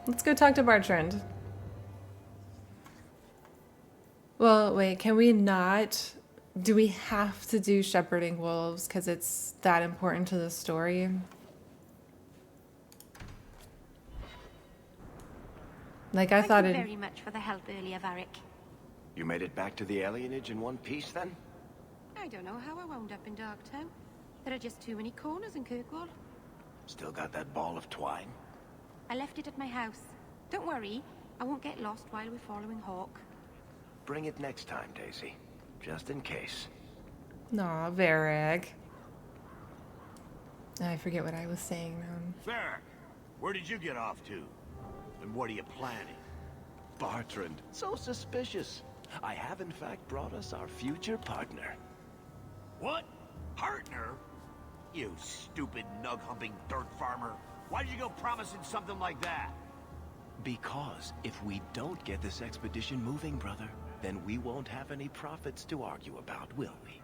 Let's go talk to Bartrand. Well, wait, can we not? Do we have to do shepherding wolves because it's that important to the story? Like, I thought Thank you it. very much for the help earlier, Varric. You made it back to the alienage in one piece, then? I don't know how I wound up in Darktown. There are just too many corners in Kirkwall. Still got that ball of twine? I left it at my house. Don't worry, I won't get lost while we're following Hawke. Bring it next time, Daisy. Just in case. Aw, Varric. I forget what I was saying now. Varric, where did you get off to? And what are you planning? Bartrand, so suspicious. I have in fact brought us our future partner. What? Partner? You stupid nug-humping dirt farmer. Why did you go promising something like that? Because if we don't get this expedition moving, brother, then we won't have any profits to argue about, will we?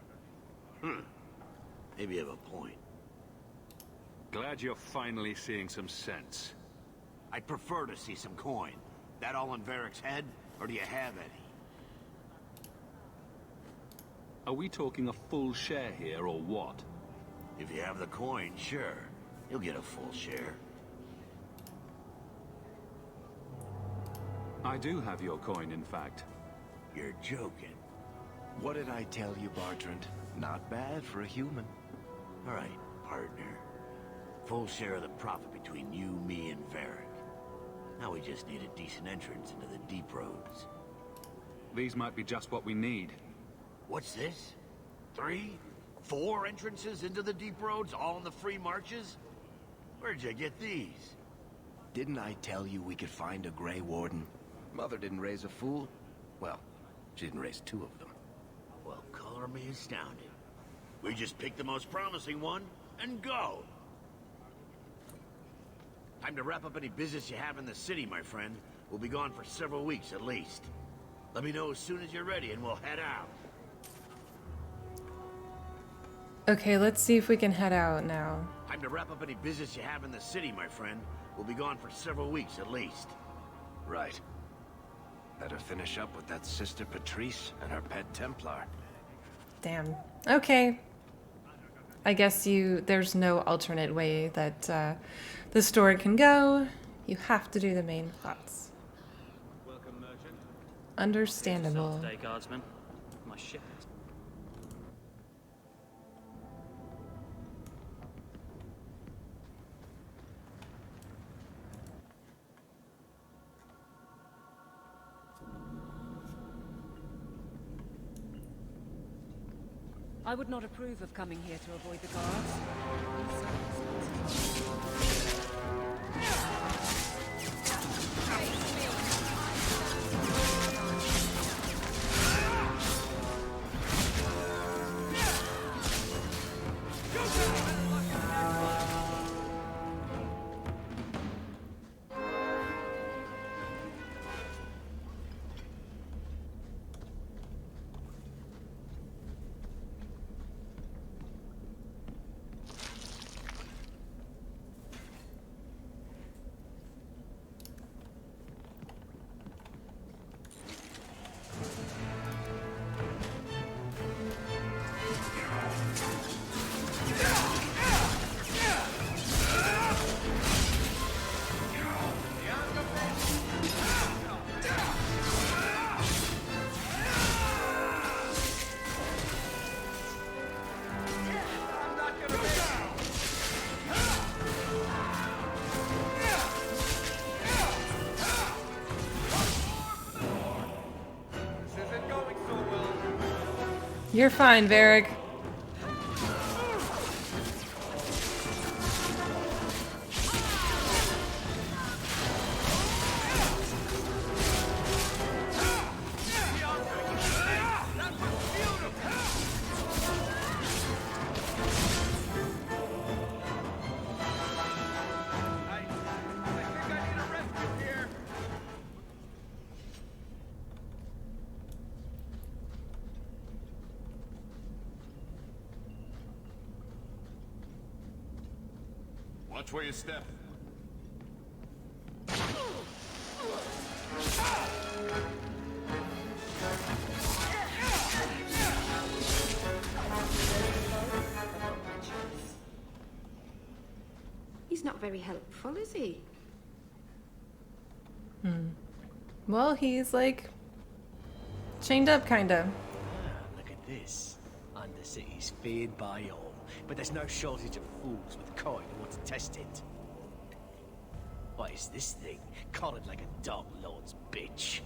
Maybe you have a point. Glad you're finally seeing some sense. I'd prefer to see some coin. That all in Varric's head, or do you have any? Are we talking a full share here, or what? If you have the coin, sure. You'll get a full share. I do have your coin, in fact. You're joking. What did I tell you, Bartrand? Not bad for a human. All right, partner. Full share of the profit between you, me, and Varric. Now we just need a decent entrance into the deep roads. These might be just what we need. What's this? 3? 4 entrances into the deep roads, all in the free marches? Where'd you get these? Didn't I tell you we could find a Grey Warden? Mother didn't raise a fool. Well, she didn't raise 2 of them. Well, color me astounded. We just pick the most promising one and go. Time to wrap up any business you have in the city, my friend. We'll be gone for several weeks at least. Let me know as soon as you're ready and we'll head out. Okay, let's see if we can head out now. Time to wrap up any business you have in the city, my friend. We'll be gone for several weeks at least. Right. Better finish up with that Sister Petrice and her pet Templar. Damn. Okay. I guess there's no alternate way that the story can go. You have to do the main plots. Welcome, merchant. Understandable. Day, guardsman. My ship. I would not approve of coming here to avoid the guards. You're fine, Varric. Watch where you step. not very helpful, is he? Well, he's like chained up, kinda. Look at this. Undercity's feared by all, but there's no shortage of fools with coin who want to test it. What is this thing? Collared like a dog lord's bitch.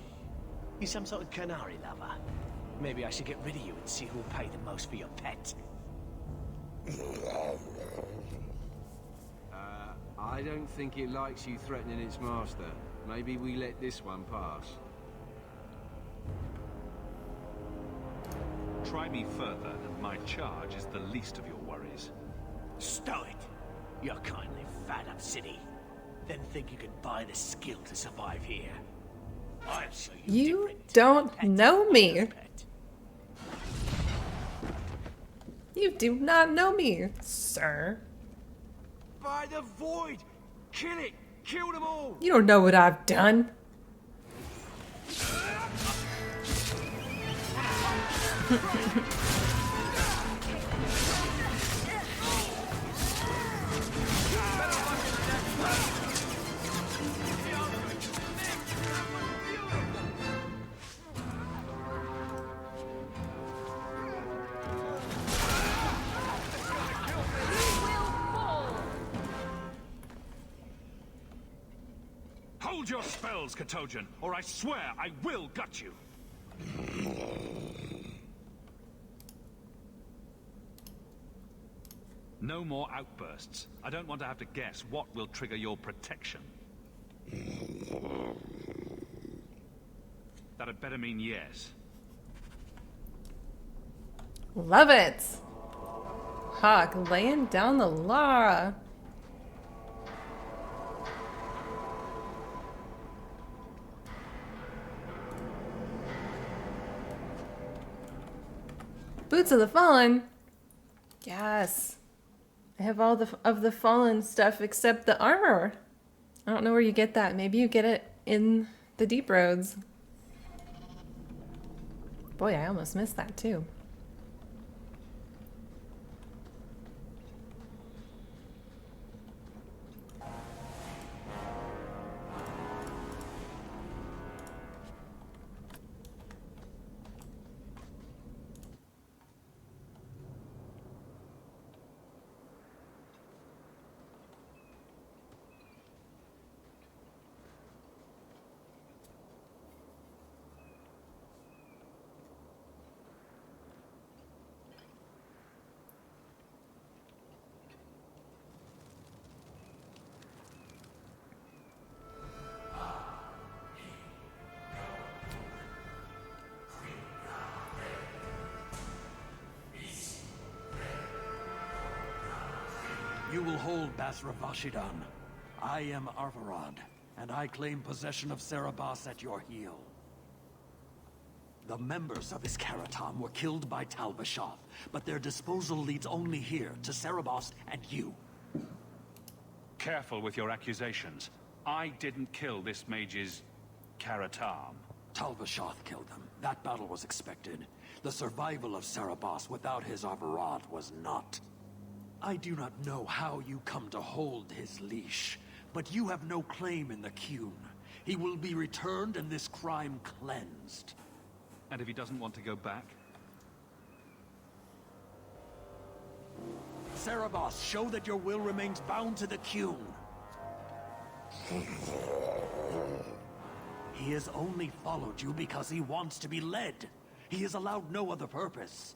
You some sort of Qunari lover? Maybe I should get rid of you and see who'll pay the most for your pet. I don't think it likes you threatening its master. Maybe we let this one pass. Try me further, and my charge is the least of your worries. Stow it! You're kindly fat up city. Then think you can buy the skill to survive here. I'll show you You different. don't Pet know me. pet. You do not know me, sir. By the void! Kill it! Kill them all! You don't know what I've done. Hold your spells, Katojan, or I swear I will gut you. No more outbursts. I don't want to have to guess what will trigger your protection. That'd better mean yes. Love it. Hawke laying down the law. Boots of the Fallen. Yes. I have all of the Fallen stuff except the armor. I don't know where you get that. Maybe you get it in the Deep Roads. Boy, I almost missed that too. You will hold Basra Vashidan. I am Arvarad, and I claim possession of Serabas at your heel. The members of Iskaratam were killed by Tal-Vashoth, but their disposal leads only here, to Serabas and you. Careful with your accusations. I didn't kill this mage's Karatam. Tal-Vashoth killed them. That battle was expected. The survival of Serabas without his Arvarad was not. I do not know how you come to hold his leash, but you have no claim in the Qun. He will be returned and this crime cleansed. And if he doesn't want to go back? Serabas, show that your will remains bound to the Qun. He has only followed you because he wants to be led. He has allowed no other purpose.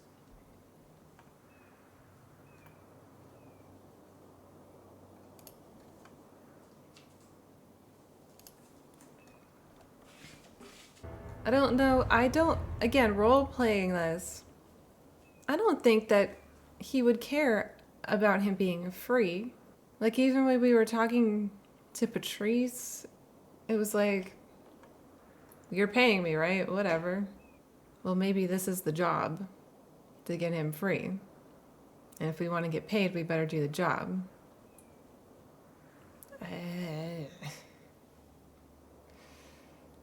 I don't know. Again, role-playing this. I don't think that he would care about him being free. Like, even when we were talking to Petrice, it was like, you're paying me, right? Whatever. Well, maybe this is the job, to get him free. And if we want to get paid, we better do the job. I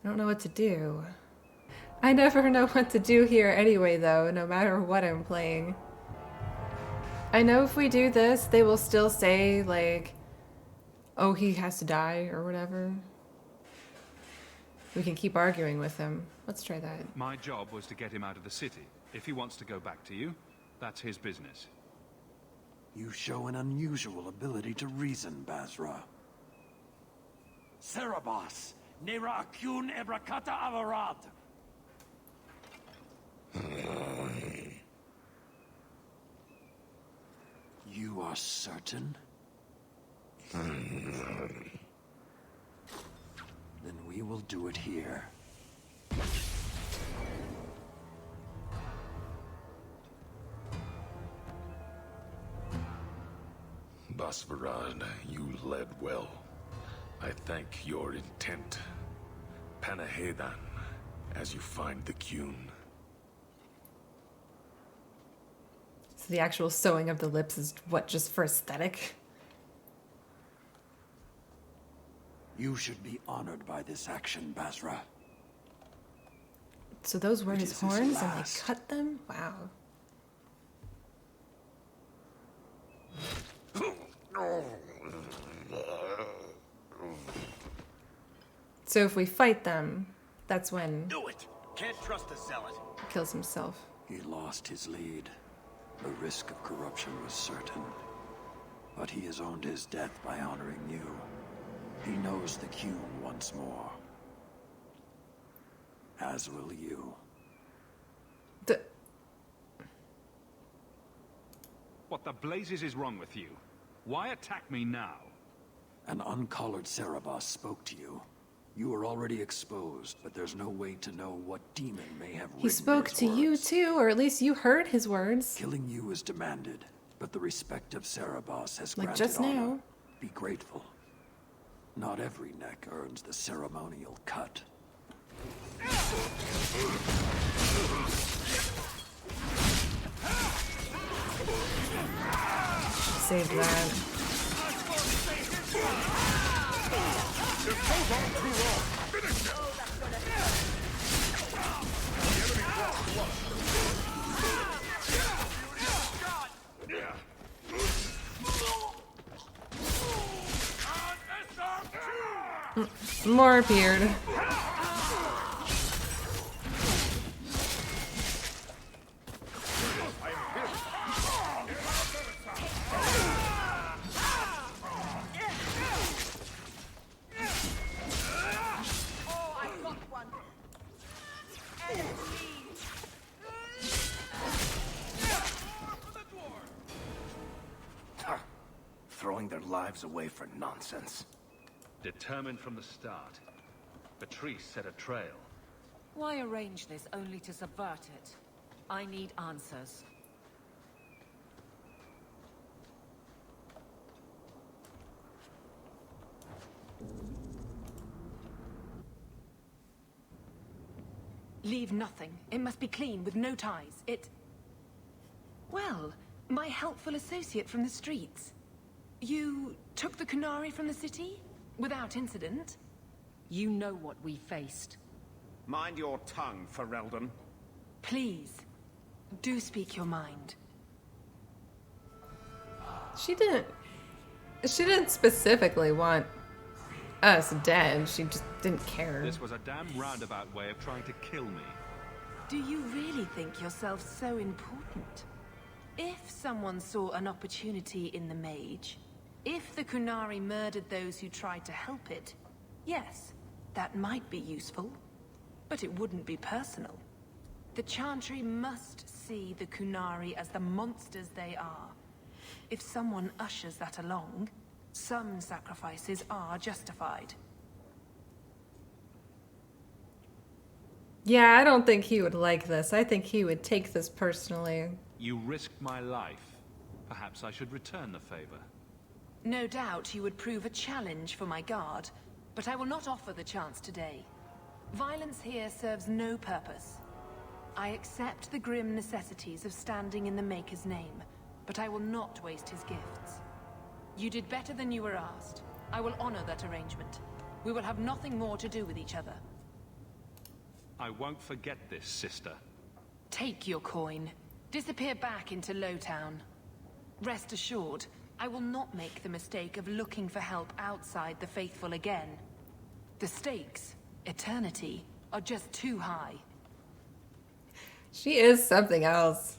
don't know what to do. I never know what to do here anyway, though, no matter what I'm playing. I know if we do this, they will still say, like, Oh, he has to die or whatever. We can keep arguing with him. Let's try that. My job was to get him out of the city. If he wants to go back to you, that's his business. You show an unusual ability to reason, Basra. Cerebos, Nera Akun Ebrakata Avarad. You are certain? Then we will do it here. Basvarad, you led well. I thank your intent. Panahedan, as you find the Qun. So the actual sewing of the lips is what, just for aesthetic? You should be honored by this action, Basra. So those were It his is his horns and they last. cut them? Wow. So if we fight them, that's when Do it! Can't trust a zealot. he kills himself. He lost his lead. The risk of corruption was certain. But he has owned his death by honoring you. He knows the Qun once more. As will you. What the blazes is wrong with you? Why attack me now? An uncollared Cerebos spoke to you. You were already exposed, but there's no way to know what demon may have He written spoke his to you words. too, or at least you heard his words. Killing you is demanded, but the respect of Cerebos has Like granted just honor. now. Be grateful. Not every neck earns the ceremonial cut. Save that. More appeared. Throwing their lives away for nonsense. Determined from the start. Petrice set a trail. Why arrange this only to subvert it? I need answers. Leave nothing. It must be clean, with no ties. Well, my helpful associate from the streets. You took the Qunari from the city? Without incident? You know what we faced. Mind your tongue, Ferelden. Please, do speak your mind. She didn't specifically want us dead. She just didn't care. This was a damn roundabout way of trying to kill me. Do you really think yourself so important? If someone saw an opportunity in the mage, if the Qunari murdered those who tried to help it, yes, that might be useful. But it wouldn't be personal. The Chantry must see the Qunari as the monsters they are. If someone ushers that along, some sacrifices are justified. Yeah, I don't think he would like this. I think he would take this personally. You risked my life. Perhaps I should return the favor. No doubt you would prove a challenge for my guard, but I will not offer the chance today. Violence here serves no purpose. I accept the grim necessities of standing in the Maker's name, but I will not waste his gifts. You did better than you were asked. I will honor that arrangement. We will have nothing more to do with each other. I won't forget this, sister. Take your coin. Disappear back into Lowtown. Rest assured, I will not make the mistake of looking for help outside the faithful again. The stakes, eternity, are just too high. She is something else.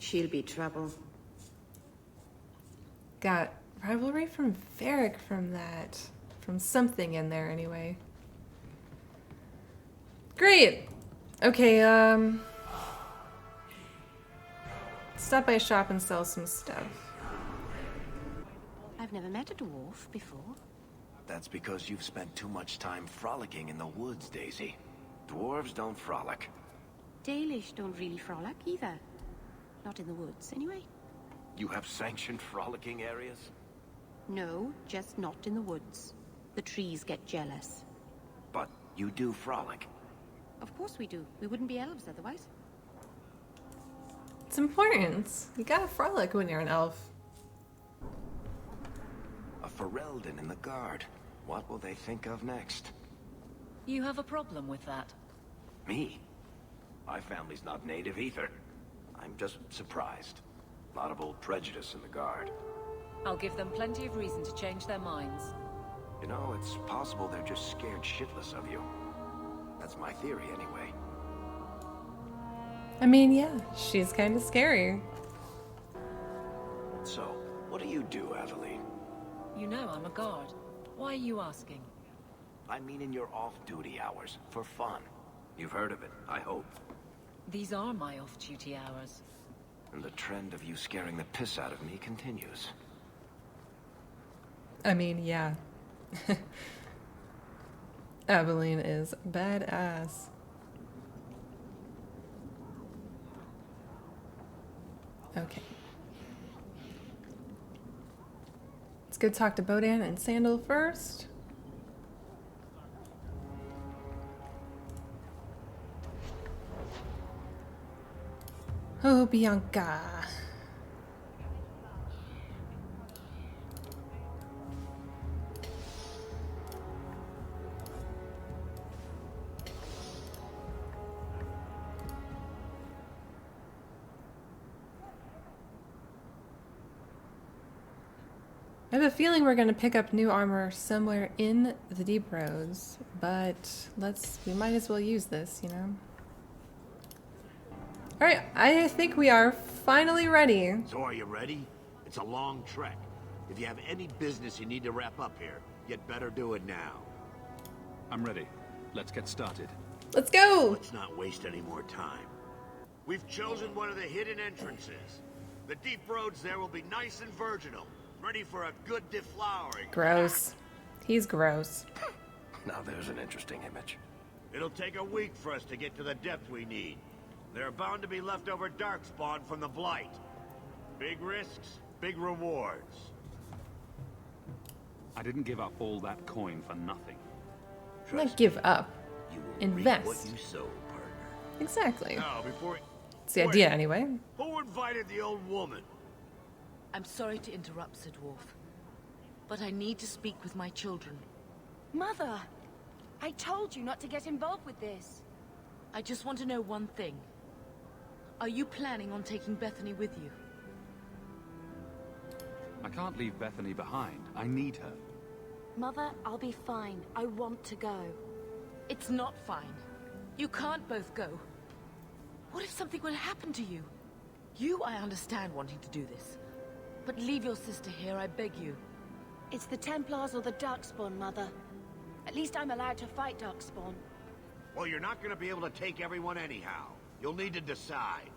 She'll be trouble. Got rivalry from Varric from that. From something in there anyway. Great! Okay, stop by a shop and sell some stuff. I've never met a dwarf before. That's because you've spent too much time frolicking in the woods, Daisy. Dwarves don't frolic. Dalish don't really frolic either. Not in the woods, anyway. You have sanctioned frolicking areas? No, just not in the woods. The trees get jealous. But you do frolic. Of course we do. We wouldn't be elves otherwise. It's important. You gotta frolic when you're an elf. A Ferelden in the guard. What will they think of next? You have a problem with that? Me? My family's not native either. I'm just surprised. A lot of old prejudice in the guard. I'll give them plenty of reason to change their minds. You know, it's possible they're just scared shitless of you. That's my theory, anyway. I mean, yeah, she's kind of scary. So, what do you do, Aveline? You know I'm a guard. Why are you asking? I mean in your off-duty hours, for fun. You've heard of it, I hope. These are my off-duty hours. And the trend of you scaring the piss out of me continues. I mean, yeah. Aveline is badass. Okay. Let's go talk to Bodan and Sandal first. Oh, Bianca. I have a feeling we're going to pick up new armor somewhere in the Deep Roads, but we might as well use this, you know? Alright, I think we are finally ready. So are you ready? It's a long trek. If you have any business you need to wrap up here, you'd better do it now. I'm ready. Let's get started. Let's go! Let's not waste any more time. We've chosen one of the hidden entrances. The deep roads there will be nice and virginal, ready for a good deflowering. Gross. He's gross. Now there's an interesting image. It'll take a week for us to get to the depth we need. There are bound to be leftover darkspawn from the Blight. Big risks, big rewards. I didn't give up all that coin for nothing. Not give up. You will Invest. reap what you sow, partner. Exactly. Now, before... It's the idea anyway. Who invited the old woman? I'm sorry to interrupt, Sir Dwarf, but I need to speak with my children. Mother! I told you not to get involved with this. I just want to know one thing. Are you planning on taking Bethany with you? I can't leave Bethany behind. I need her. Mother, I'll be fine. I want to go. It's not fine. You can't both go. What if something will happen to you? You, I understand wanting to do this. But leave your sister here, I beg you. It's the Templars or the Darkspawn, Mother. At least I'm allowed to fight Darkspawn. Well, you're not going to be able to take everyone anyhow. You'll need to decide.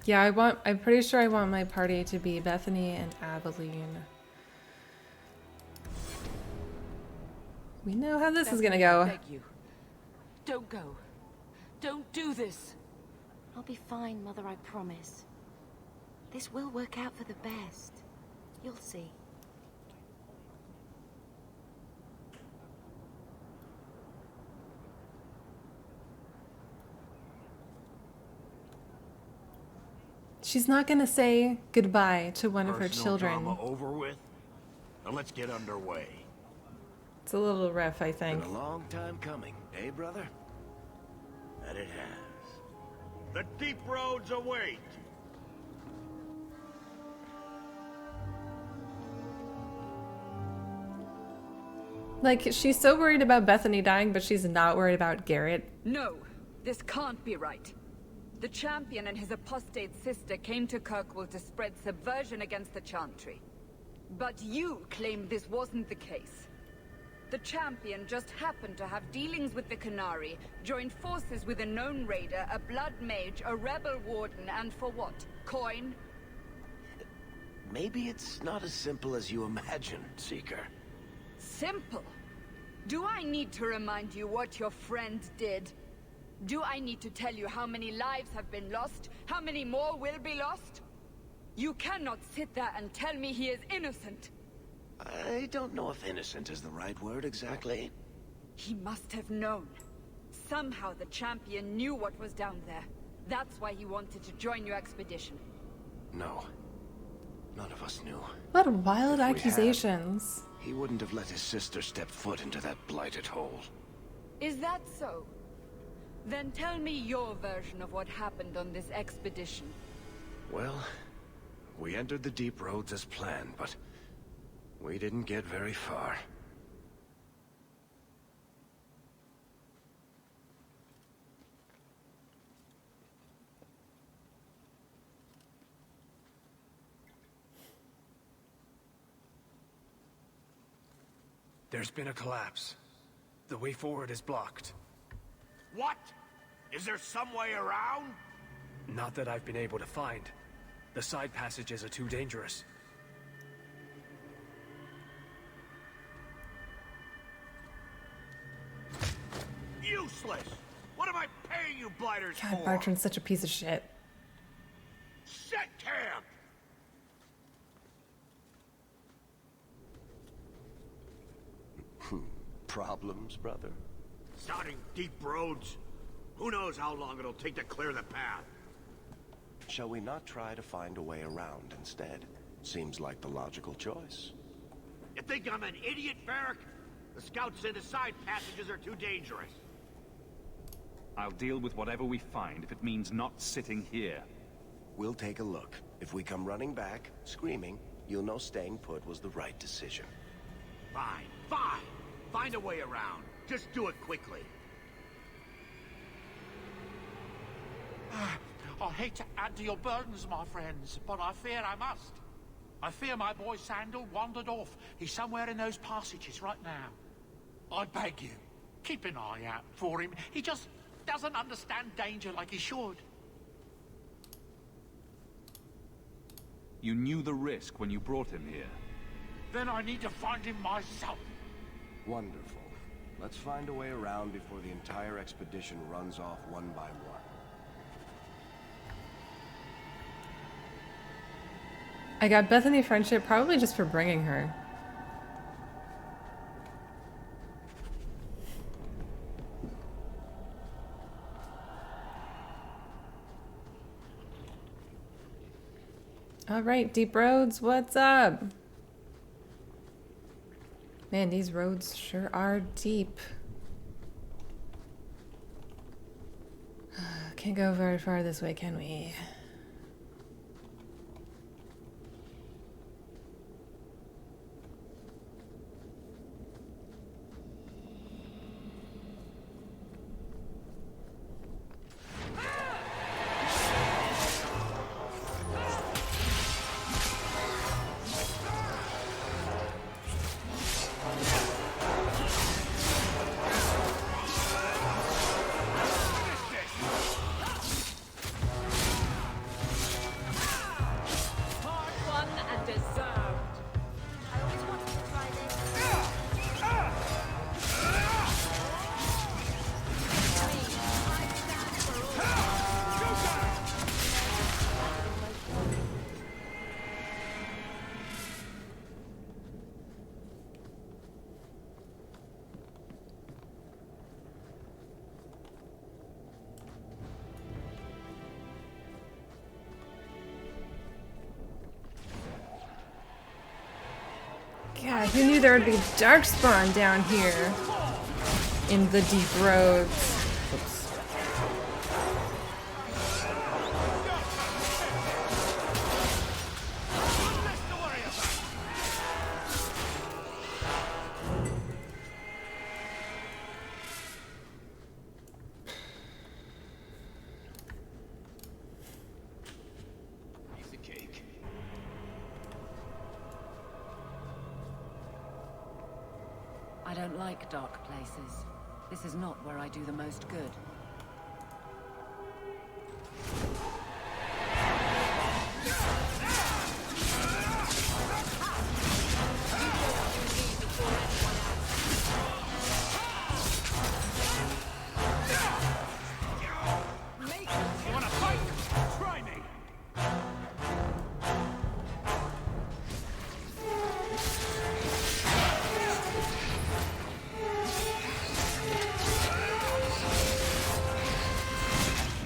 Yeah, I'm pretty sure I want my party to be Bethany and Aveline. We know how this is gonna go. I beg you. Don't go. Don't do this. I'll be fine, Mother, I promise. This will work out for the best. You'll see. She's not gonna say goodbye to one of her Personal children. drama over with? Now let's get underway. It's a little rough, I think. Been a long time coming, eh, brother? That it has. The deep roads await! Like, she's so worried about Bethany dying, but she's not worried about Garrett. No, this can't be right. The champion and his apostate sister came to Kirkwall to spread subversion against the Chantry. But you claim this wasn't the case. The champion just happened to have dealings with the Qunari, joined forces with a known raider, a blood mage, a rebel warden, and for what? Coin? Maybe it's not as simple as you imagine, Seeker. Simple? Do I need to remind you what your friend did? Do I need to tell you how many lives have been lost? How many more will be lost? You cannot sit there and tell me he is innocent. I don't know if innocent is the right word exactly. He must have known. Somehow the champion knew what was down there. That's why he wanted to join your expedition. No. None of us knew. What wild accusations. He wouldn't have let his sister step foot into that blighted hole. Is that so? Then tell me your version of what happened on this expedition. Well, we entered the deep roads as planned, but we didn't get very far. There's been a collapse. The way forward is blocked. What? Is there some way around? Not that I've been able to find. The side passages are too dangerous. Useless! What am I paying you blighters God, for? Bartrand's such a piece of shit. Set camp! Problems, brother? Starting deep roads. Who knows how long it'll take to clear the path? Shall we not try to find a way around instead? Seems like the logical choice. You think I'm an idiot, Varric? The scouts say the side passages are too dangerous. I'll deal with whatever we find if it means not sitting here. We'll take a look. If we come running back, screaming, you'll know staying put was the right decision. Fine, fine. Find a way around. Just do it quickly. I hate to add to your burdens, my friends, but I fear I must. I fear my boy Sandal wandered off. He's somewhere in those passages right now. I beg you, keep an eye out for him. He just doesn't understand danger like he should. You knew the risk when you brought him here. Then I need to find him myself. Wonderful. Let's find a way around before the entire expedition runs off one by one. I got Bethany friendship probably just for bringing her. All right, deep roads, what's up? Man, these roads sure are deep. Can't go very far this way, can we? God, who knew there would be darkspawn down here in the deep roads? Oops. I don't like dark places. This is not where I do the most good. You wanna fight? Try me!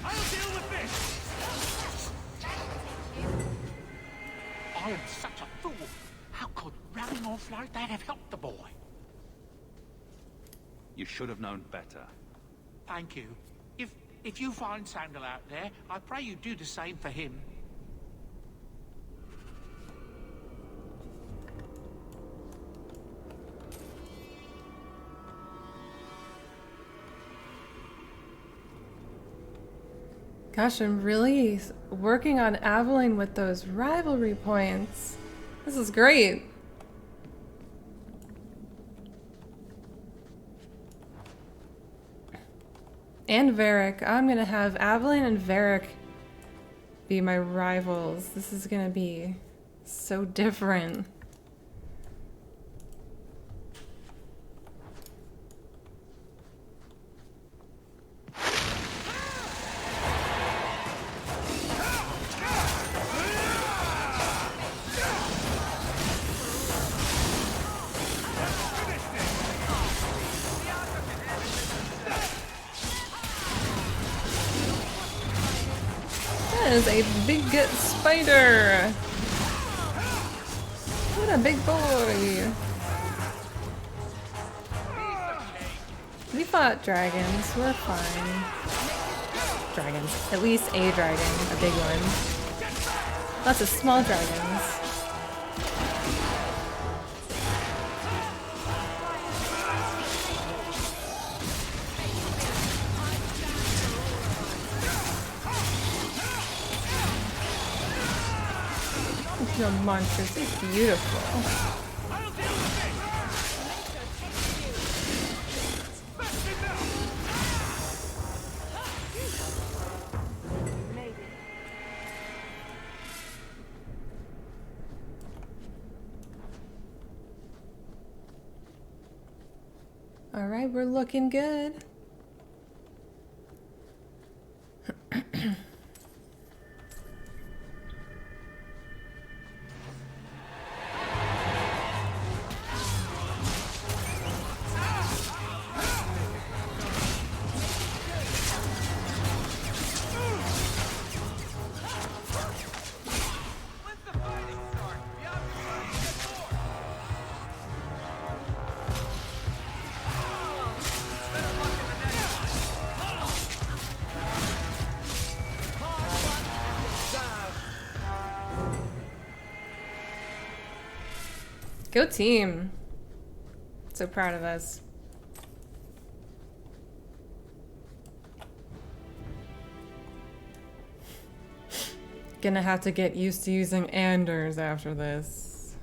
I'll deal with this! I am such a fool. How could running off like that have helped the boy? You should have known better. Thank you. If you find Sandal out there, I pray you do the same for him. Gosh, I'm really working on Aveline with those rivalry points. This is great. And Varric. I'm gonna have Aveline and Varric be my rivals. This is gonna be so different. That is a big spider. What a big boy. We fought dragons. We're fine. Dragons. At least a dragon. A big one. Lots of small dragons. The monsters is beautiful. All right, we're looking good. Go team. So proud of us. Gonna have to get used to using Anders after this.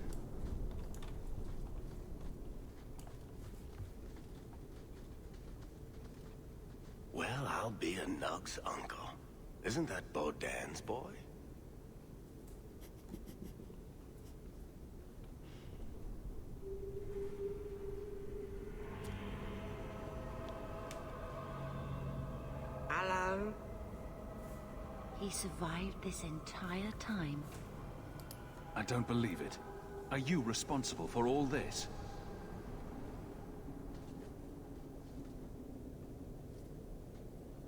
Well, I'll be a Nug's uncle. Isn't that Bodan's boy? Hello? He survived this entire time. I don't believe it. Are you responsible for all this?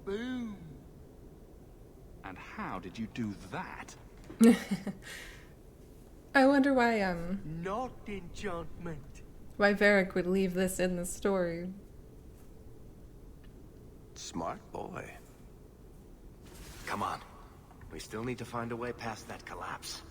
Boom. And how did you do that? I wonder why Not enchantment. why Varric would leave this in the story. Smart boy. Come on. We still need to find a way past that collapse.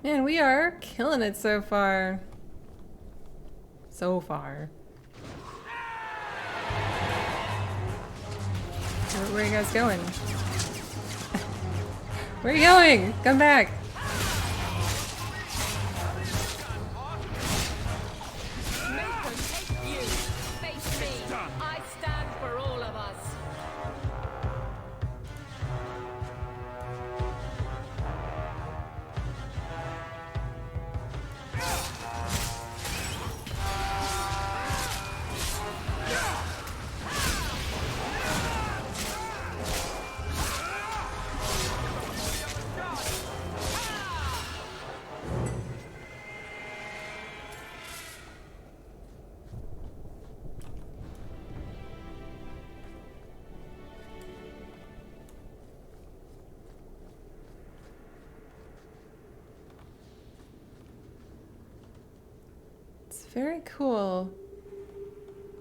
Man, we are killing it so far. So far. Where are you guys going? Where are you going? Come back. Make them hate you. Face me. I stand for all of us. It's very cool.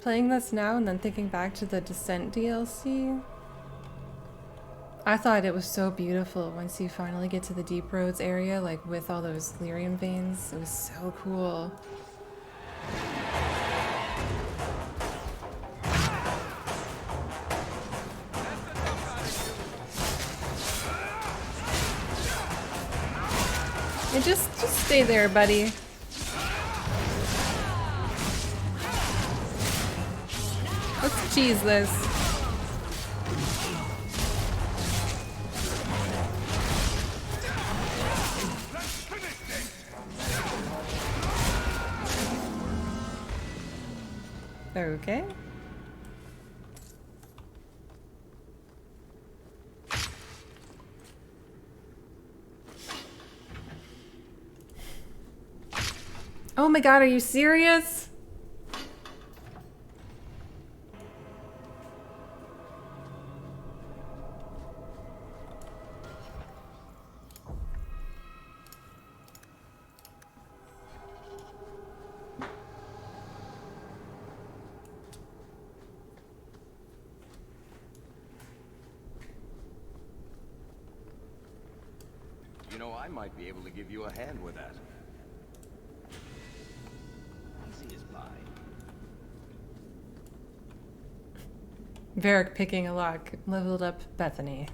Playing this now and then thinking back to the Descent DLC. I thought it was so beautiful once you finally get to the Deep Roads area, like with all those lyrium veins. It was so cool. And just stay there, buddy. Let's cheese this. Okay. Oh my god, are you serious? You know, I might be able to give you a hand with that. Easy as pie. Varric picking a lock. Leveled up Bethany.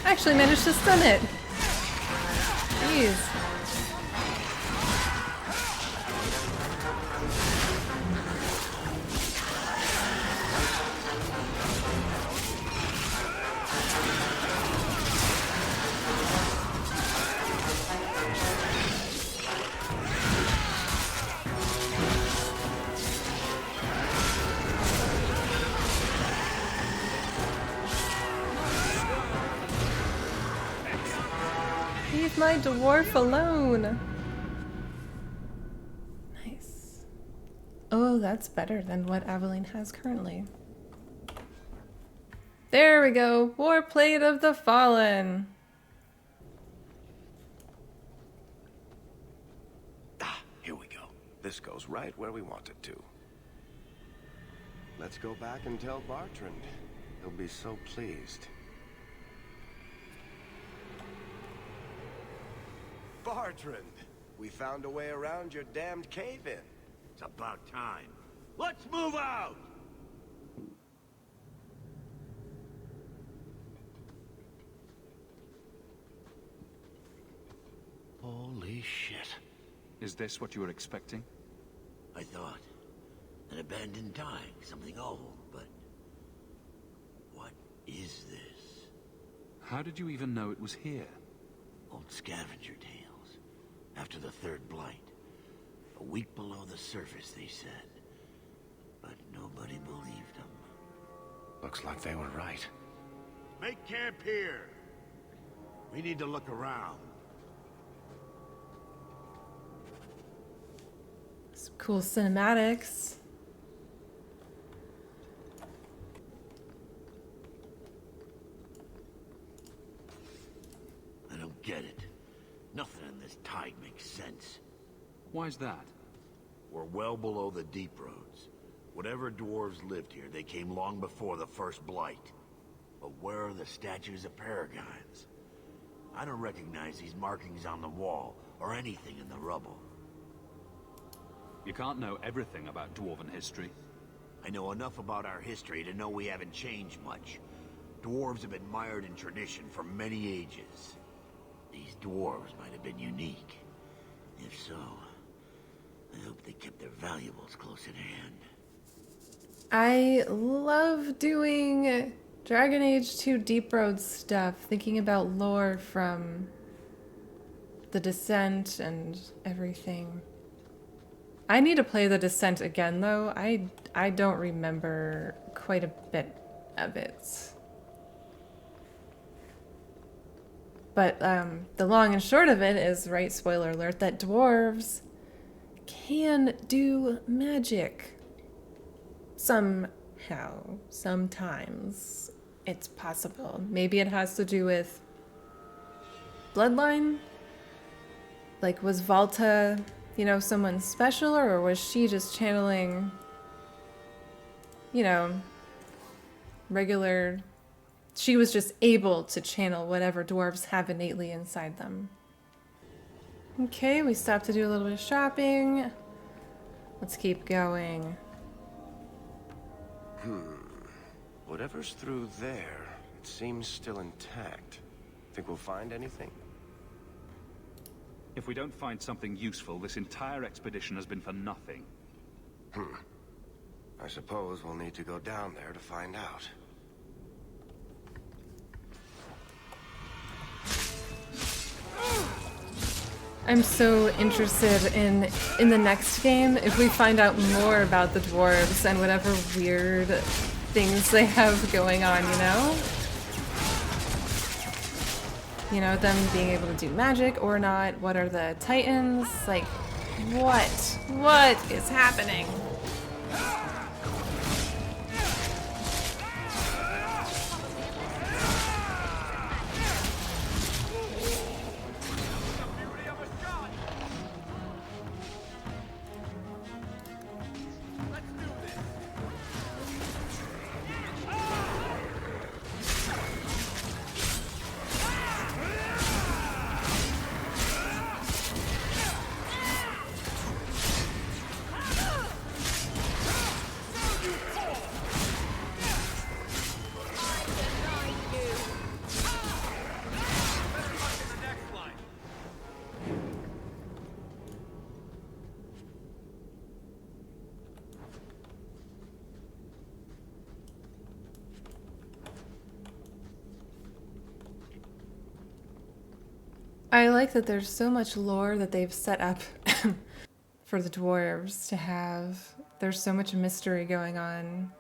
Actually managed to stun it. Jeez. Leave my dwarf alone. Nice. Oh, that's better than what Aveline has currently. There we go. Warplate of the Fallen. Ah, here we go. This goes right where we want it to. Let's go back and tell Bartrand. He'll be so pleased. Bartrand, we found a way around your damned cave-in. It's about time. Let's move out! shit. Is this what you were expecting? I thought. An abandoned dike, something old, but... what is this? How did you even know it was here? Old scavenger tales. After the third blight. A week below the surface, they said. But nobody believed them. Looks like they were right. Make camp here. We need to look around. Some cool cinematics. I don't get it. Nothing in this tide makes sense. Why's that? We're well below the deep roads. Whatever dwarves lived here, they came long before the first blight. But where are the statues of paragons? I don't recognize these markings on the wall, or anything in the rubble. You can't know everything about dwarven history. I know enough about our history to know we haven't changed much. Dwarves have been mired in tradition for many ages. These dwarves might have been unique. If so, I hope they kept their valuables close at hand. I love doing Dragon Age 2 Deep Road stuff, thinking about lore from the Descent and everything. I need to play the Descent again, though. I don't remember quite a bit of it. But the long and short of it is, right, spoiler alert, that dwarves can do magic. Somehow, sometimes it's possible. Maybe it has to do with bloodline? Like, was Valta, you know, someone special, or was she just channeling, you know, regular... She was just able to channel whatever dwarves have innately inside them. Okay, we stopped to do a little bit of shopping. Let's keep going. Whatever's through there, it seems still intact. Think we'll find anything? If we don't find something useful, this entire expedition has been for nothing. I suppose we'll need to go down there to find out. I'm so interested in the next game if we find out more about the dwarves and whatever weird things they have going on, you know? You know, them being able to do magic or not. What are the titans? Like, what is happening? I like that there's so much lore that they've set up for the dwarves to have. There's so much mystery going on.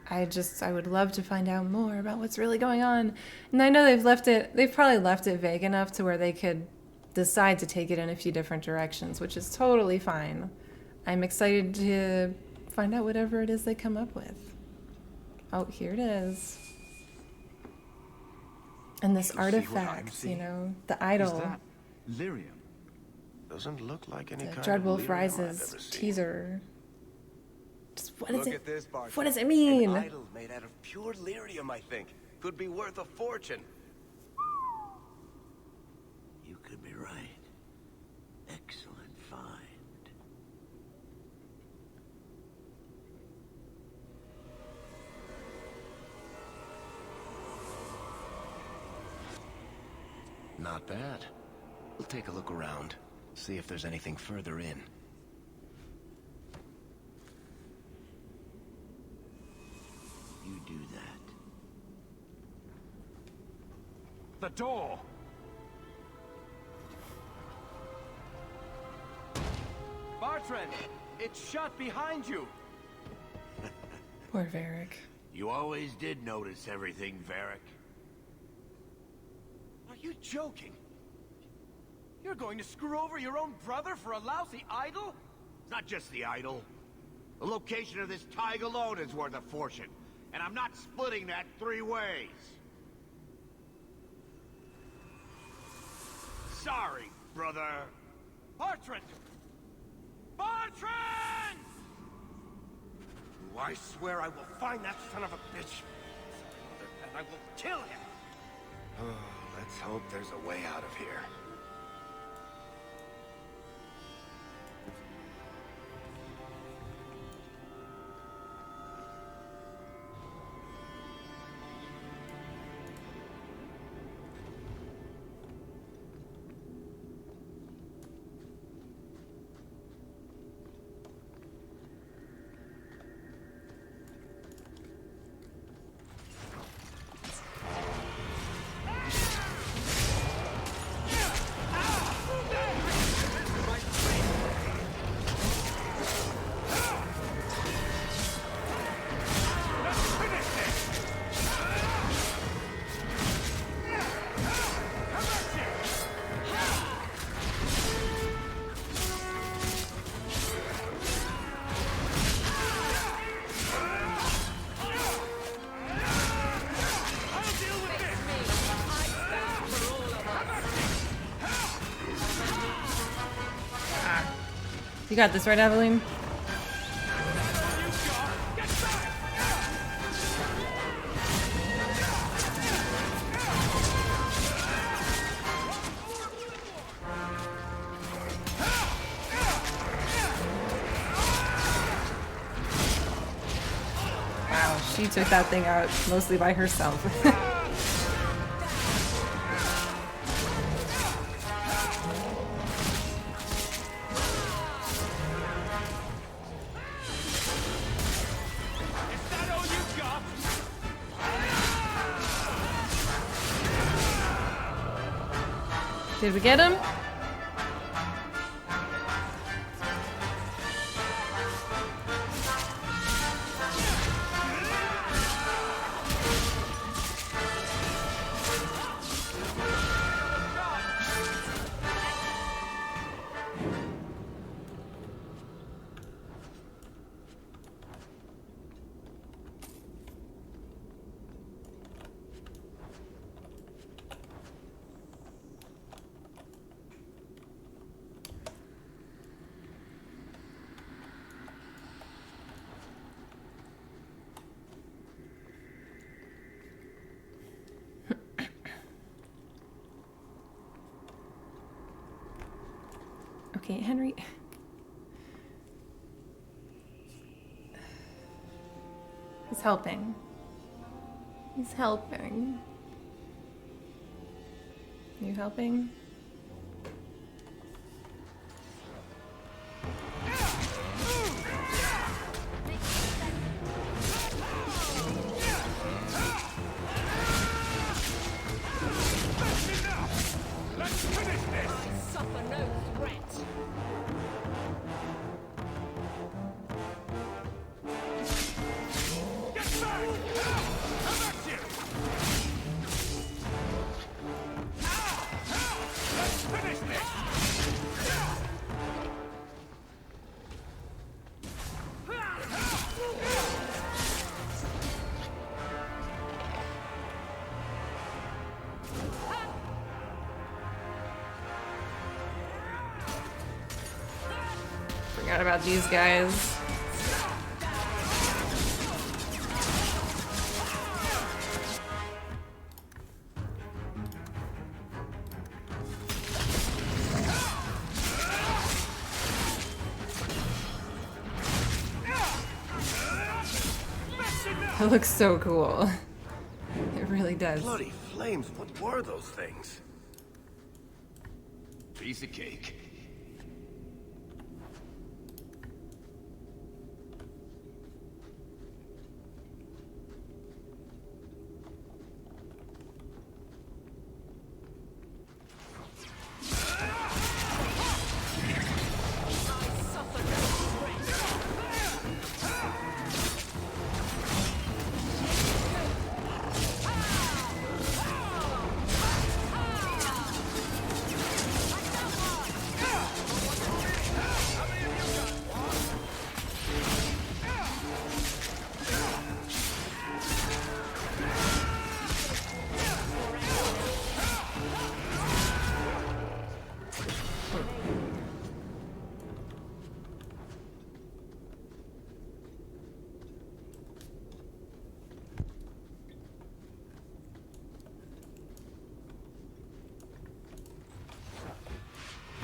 I would love to find out more about what's really going on. And I know they've probably left it vague enough to where they could decide to take it in a few different directions, which is totally fine. I'm excited to find out whatever it is they come up with. Oh, here it is. And this artifact, you know, the idol. Is that lyrium? Doesn't look like any kind of Dreadwolf lyrium Rises I've ever seen. teaser. Just what is Look it? at this, Bartrand. What does it mean? An idol made out of pure lyrium, I think. Could be worth a fortune. You could be right. Excellent find. Not bad. We'll take a look around, see if there's anything further in. You do that. The door! Bartrand! It's shut behind you! Poor Varric. You always did notice everything, Varric. Are you joking? You're going to screw over your own brother for a lousy idol? It's not just the idol. The location of this tag alone is worth a fortune, and I'm not splitting that 3 ways. Sorry, brother. Bartrand! Bartrand! I swear I will find that son of a bitch, and I will kill him. Oh, let's hope there's a way out of here. You got this, right, Evelyn? Wow, she took that thing out mostly by herself. Did we get him? Okay, Henry. He's helping. He's helping. You helping? Forgot about these guys. That looks so cool. It really does. Bloody flames, what were those things? Piece of cake.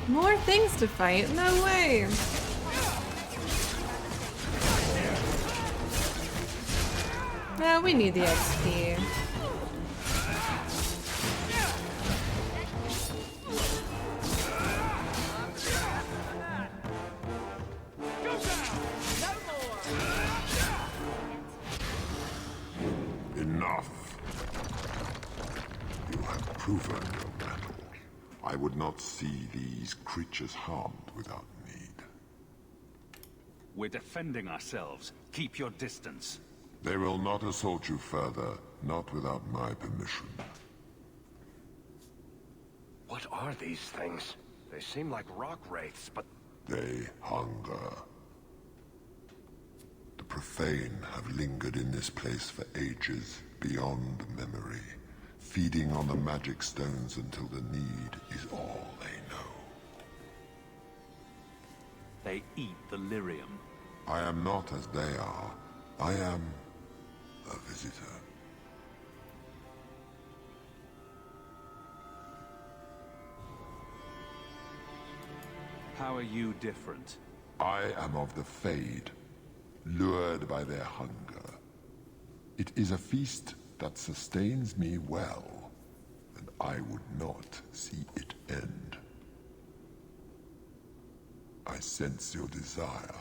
More things to fight? No way! No, we need the XP. Enough. You have proven your mettle. I would not see these creatures harmed without need. We're defending ourselves. Keep your distance. They will not assault you further, not without my permission. What are these things? They seem like rock wraiths, but... They hunger. The profane have lingered in this place for ages, beyond memory, feeding on the magic stones until the need is all they know. They eat the lyrium. I am not as they are. I am a visitor. How are you different? I am of the Fade, lured by their hunger. It is a feast that sustains me well, and I would not see it end. I sense your desire.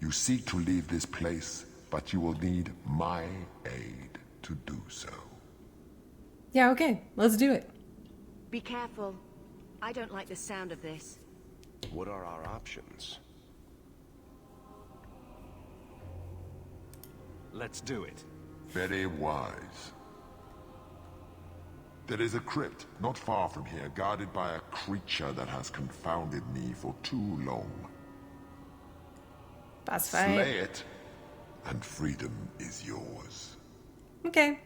You seek to leave this place, but you will need my aid to do so. Yeah, okay. Let's do it. Be careful. I don't like the sound of this. what are our options? Let's do it. Very wise. There is a crypt not far from here, guarded by a creature that has confounded me for too long. Boss fight. Slay it, and freedom is yours. Okay.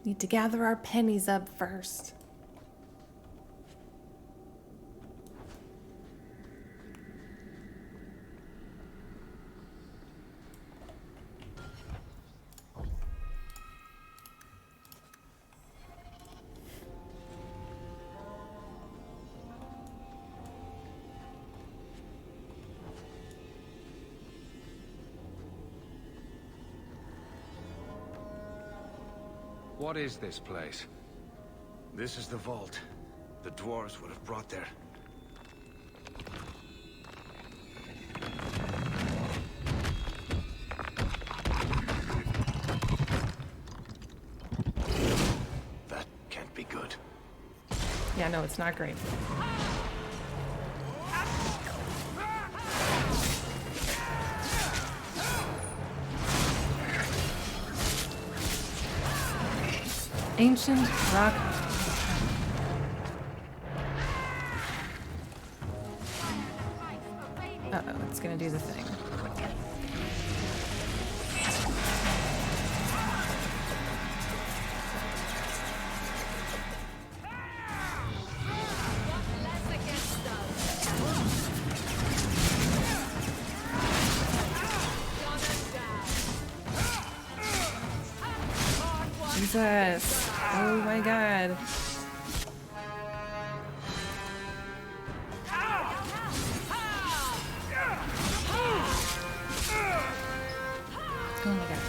Need to gather our pennies up first. What is this place? This is the vault. The dwarves would have brought their... That can't be good. Yeah, no, it's not great. Ancient rock. Uh-oh, it's gonna do the thing. Jesus. Oh my god. Oh my god.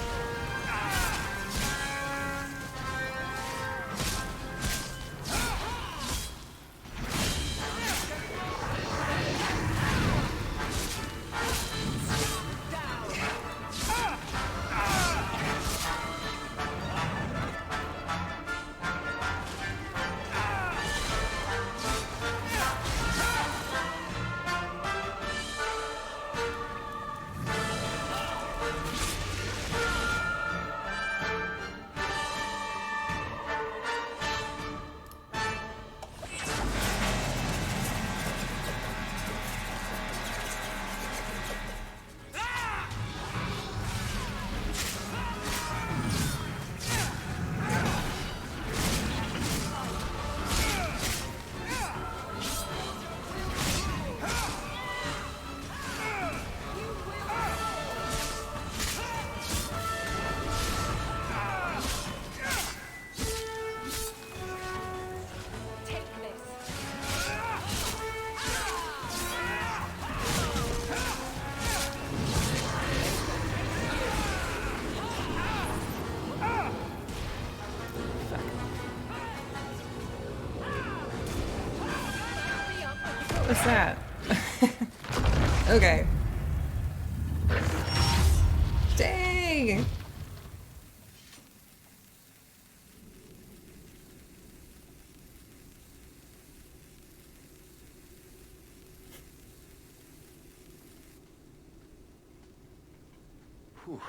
What's that? Okay. Dang! Whew.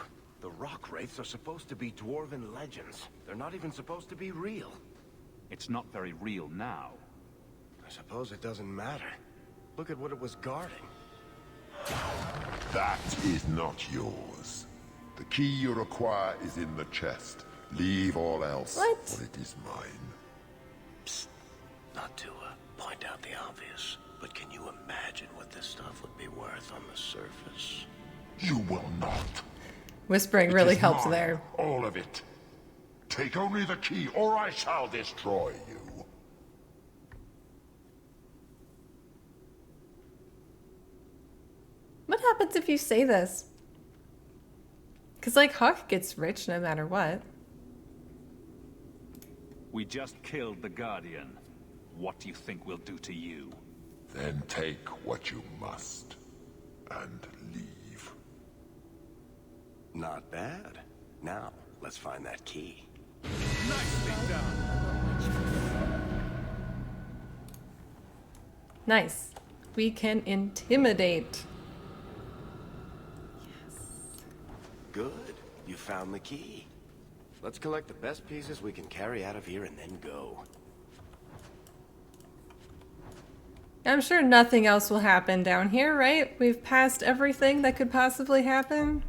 The rock wraiths are supposed to be dwarven legends. They're not even supposed to be real. It's not very real now. I suppose it doesn't matter. Look at what it was guarding. That is not yours. The key you require is in the chest. Leave all else, for it is mine. Psst. Not to point out the obvious, but can you imagine what this stuff would be worth on the surface? You will not. Whispering It really is helps mine, there. all of it. Take only the key, or I shall destroy you. What happens if you say this? Because, like, Hawke gets rich no matter what. We just killed the Guardian. What do you think we'll do to you? Then take what you must, and leave. Not bad. Now, let's find that key. Nicely done. Nice. We can intimidate. Good. You found the key. Let's collect the best pieces we can carry out of here and then go. I'm sure nothing else will happen down here, right? We've passed everything that could possibly happen.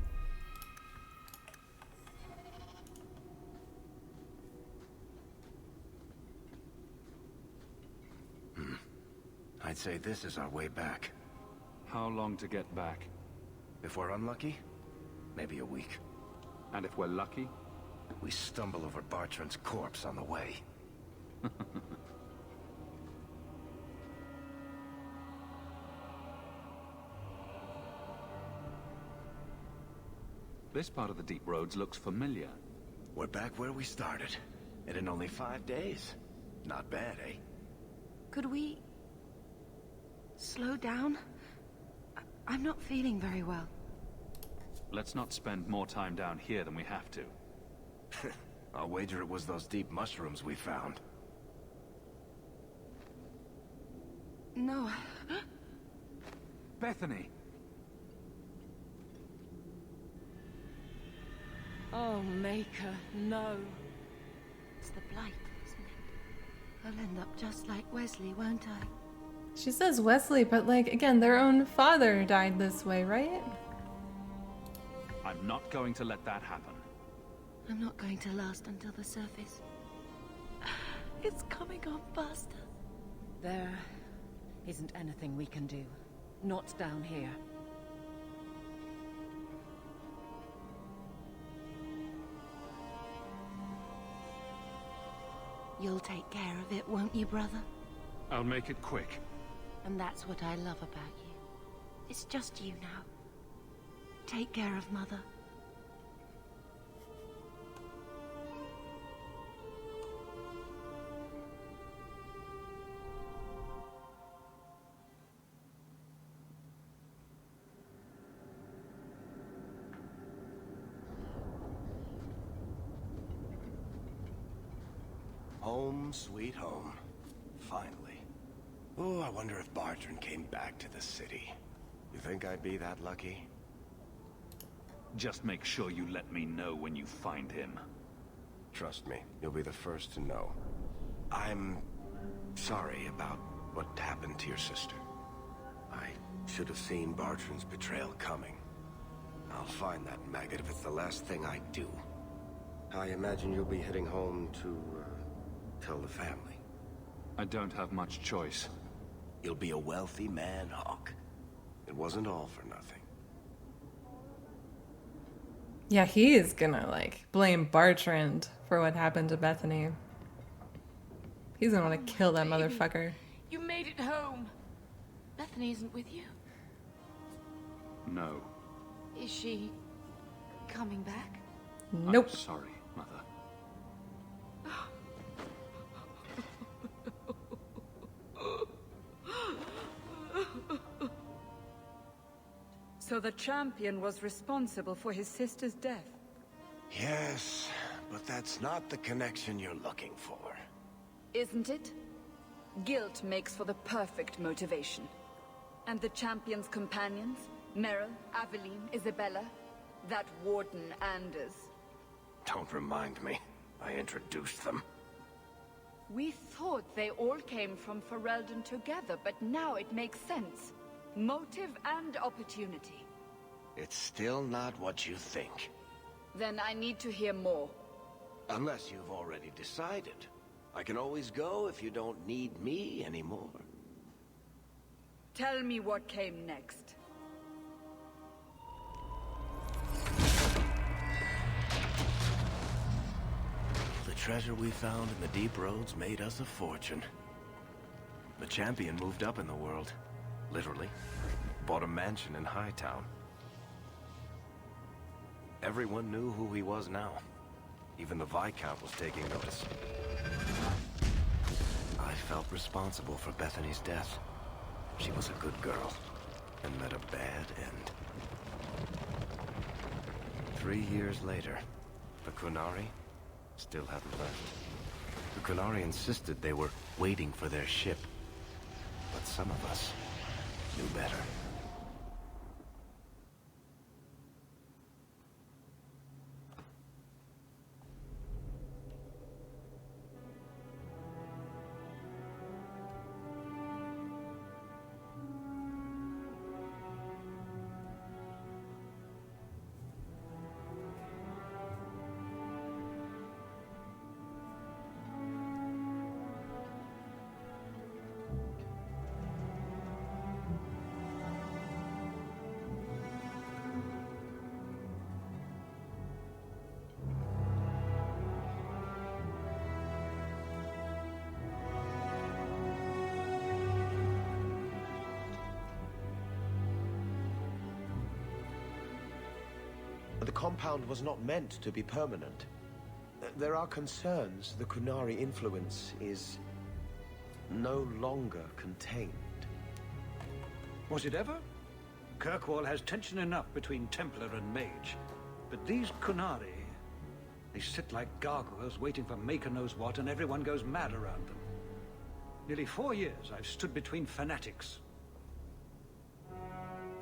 I'd say this is our way back. How long to get back? If we're unlucky, maybe a week. And if we're lucky? We stumble over Bartrand's corpse on the way. This part of the deep roads looks familiar. We're back where we started. And in only 5 days. Not bad, eh? Could we... slow down? I'm not feeling very well. Let's not spend more time down here than we have to. I'll wager it was those deep mushrooms we found. No. Bethany! Oh, Maker, no. It's the blight, isn't it? I'll end up just like Wesley, won't I? She says Wesley, but like, again, their own father died this way, right? I'm not going to let that happen. I'm not going to last until the surface. It's coming on faster. There isn't anything we can do. Not down here. You'll take care of it, won't you, brother? I'll make it quick. And that's what I love about you. It's just you now. Take care of Mother. Home, sweet home. Finally. Oh, I wonder if Bartrand came back to the city. You think I'd be that lucky? Just make sure you let me know when you find him. Trust me, you'll be the first to know. I'm sorry about what happened to your sister. I should have seen Bartrand's betrayal coming. I'll find that maggot if it's the last thing I do. I imagine you'll be heading home to, tell the family. I don't have much choice. You'll be a wealthy man, Hawke. It wasn't all for nothing. Yeah, he is gonna, like, blame Bartrand for what happened to Bethany. He's gonna want to kill that motherfucker. You made it home. Bethany isn't with you. No. Is she coming back? Nope. I'm sorry, Mother. So the champion was responsible for his sister's death? Yes, but that's not the connection you're looking for. Isn't it? Guilt makes for the perfect motivation. And the champion's companions? Meryl, Aveline, Isabella? That warden Anders? Don't remind me. I introduced them. We thought they all came from Ferelden together, but now it makes sense. Motive and opportunity. It's still not what you think. Then I need to hear more. Unless you've already decided. I can always go if you don't need me anymore. Tell me what came next. The treasure we found in the deep roads made us a fortune. The champion moved up in the world. Literally. Bought a mansion in Hightown. Everyone knew who he was now. Even the Viscount was taking notice. I felt responsible for Bethany's death. She was a good girl, and met a bad end. 3 years later, the Qunari still hadn't left. The Qunari insisted they were waiting for their ship. But some of us knew better. The compound was not meant to be permanent. There are concerns the Qunari influence is no longer contained. Was it ever? Kirkwall has tension enough between Templar and Mage. But these Qunari, they sit like gargoyles waiting for Maker knows what, and everyone goes mad around them. Nearly 4 years I've stood between fanatics.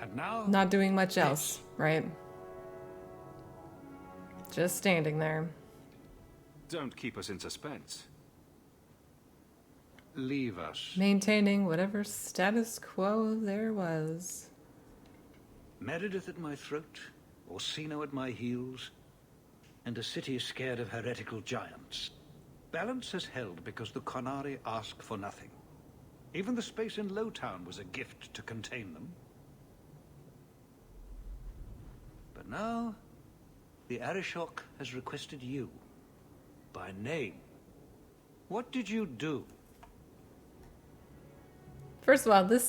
And now... Not doing much else, right? Just standing there. Don't keep us in suspense. Leave us. Maintaining whatever status quo there was. Meredith at my throat, Orsino at my heels, and a city scared of heretical giants. Balance has held because the Qunari ask for nothing. Even the space in Lowtown was a gift to contain them. But now, the Arishok has requested you, by name. What did you do? First of all, this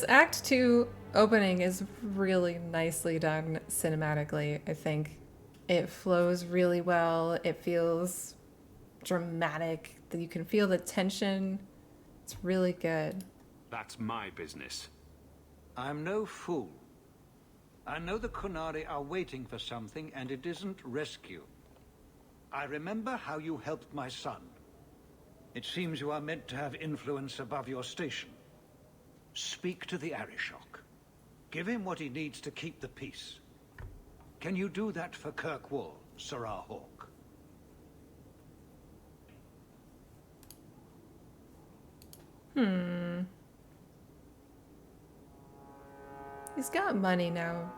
Act 2 opening is really nicely done cinematically, I think. It flows really well. It feels dramatic. You can feel the tension. It's really good. That's my business. I'm no fool. I know the Qunari are waiting for something, and it isn't rescue. I remember how you helped my son. It seems you are meant to have influence above your station. Speak to the Arishok. Give him what he needs to keep the peace. Can you do that for Kirkwall, Sirrah Hawke? He's got money now.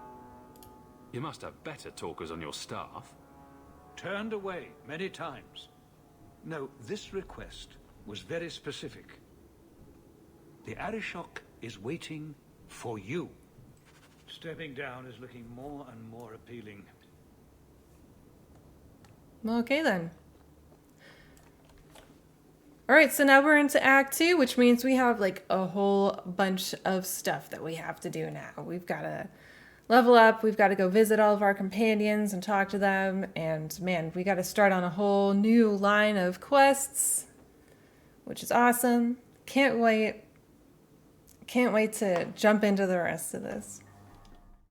You must have better talkers on your staff. Turned away many times. No, this request was very specific. The Arishok is waiting for you. Stepping down is looking more and more appealing. Okay then. Alright, so now we're into Act 2, which means we have like a whole bunch of stuff that we have to do now. We've got to level up, we've got to go visit all of our companions and talk to them, and man, we got to start on a whole new line of quests, which is awesome. Can't wait. Can't wait to jump into the rest of this.